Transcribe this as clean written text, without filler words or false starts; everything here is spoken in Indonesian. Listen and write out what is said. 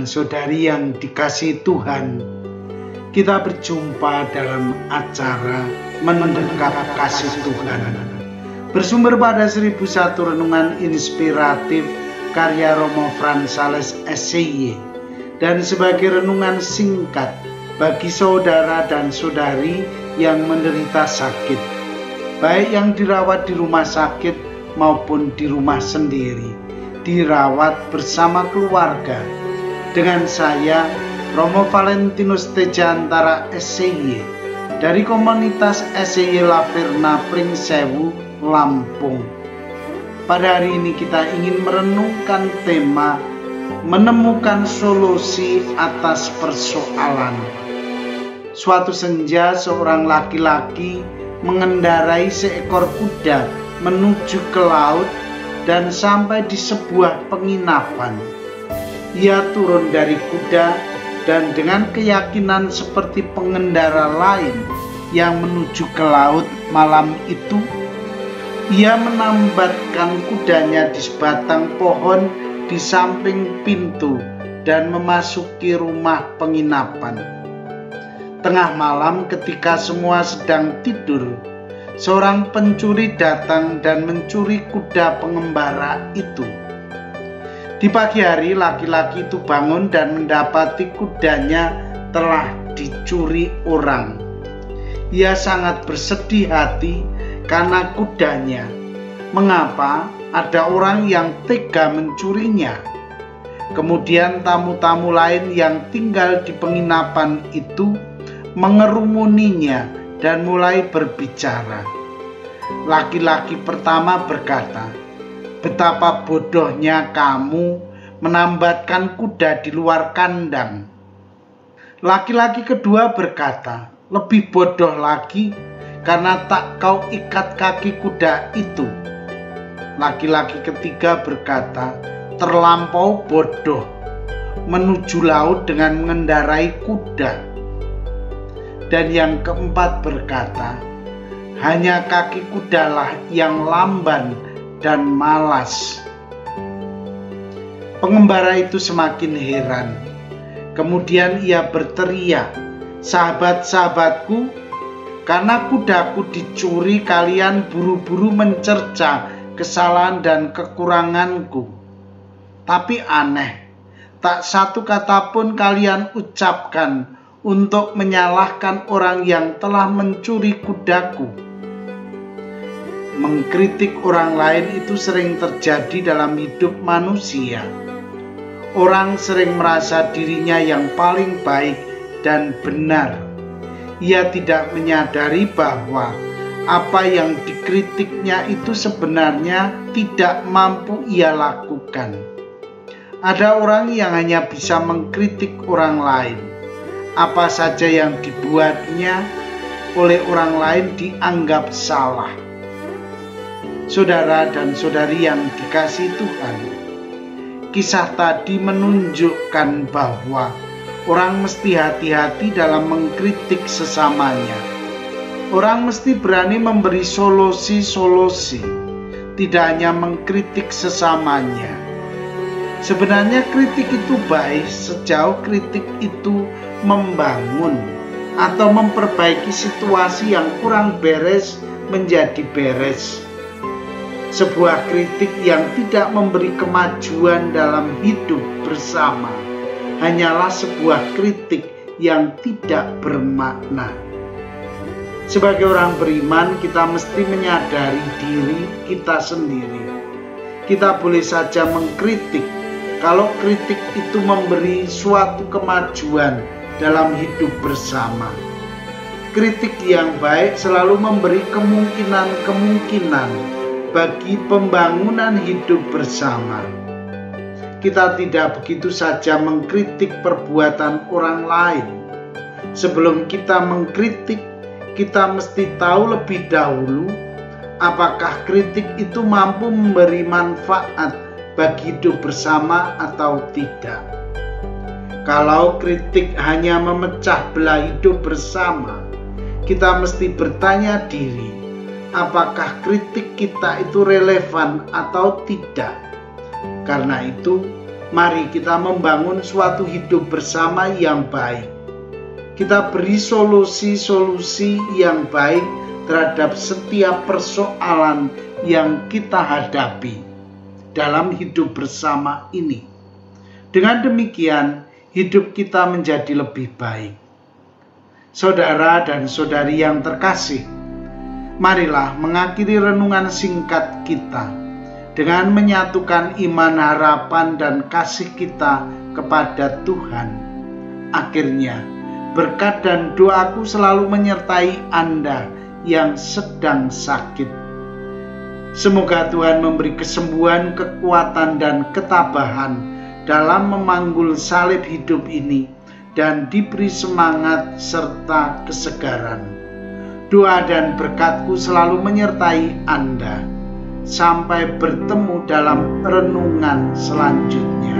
saudari yang dikasihi Tuhan, kita berjumpa dalam acara Mendekat Kasih Tuhan, bersumber pada 1001 renungan inspiratif karya Romo Frans Sales SCY, dan sebagai renungan singkat bagi saudara dan saudari yang menderita sakit, baik yang dirawat di rumah sakit maupun di rumah sendiri, dirawat bersama keluarga. Dengan saya, Romo Valentinus Tejantara SCY, dari komunitas SCY Laverna Pringsewu, Lampung. Pada hari ini kita ingin merenungkan tema menemukan solusi atas persoalan. Suatu senja, seorang laki-laki mengendarai seekor kuda menuju ke laut dan sampai di sebuah penginapan. Ia turun dari kuda dan dengan keyakinan seperti pengendara lain yang menuju ke laut malam itu, ia menambatkan kudanya di sebatang pohon di samping pintu dan memasuki rumah penginapan. Tengah malam ketika semua sedang tidur, seorang pencuri datang dan mencuri kuda pengembara itu. Di pagi hari, laki-laki itu bangun dan mendapati kudanya telah dicuri orang. Ia sangat bersedih hati karena kudanya. Mengapa ada orang yang tega mencurinya? Kemudian tamu-tamu lain yang tinggal di penginapan itu mengerumuninya dan mulai berbicara. Laki-laki pertama berkata, "Betapa bodohnya kamu menambatkan kuda di luar kandang." Laki-laki kedua berkata, "Lebih bodoh lagi karena tak kau ikat kaki kuda itu." Laki-laki ketiga berkata, "Terlampau bodoh menuju laut dengan mengendarai kuda." Dan yang keempat berkata, "Hanya kaki kudalah yang lamban dan malas." Pengembara itu semakin heran. Kemudian ia berteriak, "Sahabat-sahabatku, karena kudaku dicuri, kalian buru-buru mencerca kesalahan dan kekuranganku. Tapi aneh, tak satu kata pun kalian ucapkan untuk menyalahkan orang yang telah mencuri kudaku." Mengkritik orang lain itu sering terjadi dalam hidup manusia. Orang sering merasa dirinya yang paling baik dan benar. Ia tidak menyadari bahwa apa yang dikritiknya itu sebenarnya tidak mampu ia lakukan. Ada orang yang hanya bisa mengkritik orang lain. Apa saja yang dibuatnya oleh orang lain dianggap salah. Saudara dan saudari yang dikasihi Tuhan, kisah tadi menunjukkan bahwa orang mesti hati-hati dalam mengkritik sesamanya. Orang mesti berani memberi solusi-solusi, tidak hanya mengkritik sesamanya. Sebenarnya kritik itu baik sejauh kritik itu membangun atau memperbaiki situasi yang kurang beres menjadi beres. Sebuah kritik yang tidak memberi kemajuan dalam hidup bersama hanyalah sebuah kritik yang tidak bermakna. Sebagai orang beriman, kita mesti menyadari diri kita sendiri. Kita boleh saja mengkritik kalau kritik itu memberi suatu kemajuan dalam hidup bersama. Kritik yang baik selalu memberi kemungkinan bagi pembangunan hidup bersama. Kita tidak begitu saja mengkritik perbuatan orang lain. Sebelum kita mengkritik, kita mesti tahu lebih dahulu apakah kritik itu mampu memberi manfaat bagi hidup bersama atau tidak. Kalau kritik hanya memecah belah hidup bersama, kita mesti bertanya diri, apakah kritik kita itu relevan atau tidak. Karena itu, Mari kita membangun suatu hidup bersama yang baik. Kita beri solusi-solusi yang baik terhadap setiap persoalan yang kita hadapi dalam hidup bersama ini. Dengan demikian, hidup kita menjadi lebih baik. Saudara dan saudari yang terkasih, marilah mengakhiri renungan singkat kita dengan menyatukan iman, harapan, dan kasih kita kepada Tuhan. Akhirnya, berkat dan doaku selalu menyertai Anda yang sedang sakit. Semoga Tuhan memberi kesembuhan, kekuatan, dan ketabahan dalam memanggul salib hidup ini dan diberi semangat serta kesegaran. Doa dan berkatku selalu menyertai Anda. Sampai bertemu dalam renungan selanjutnya.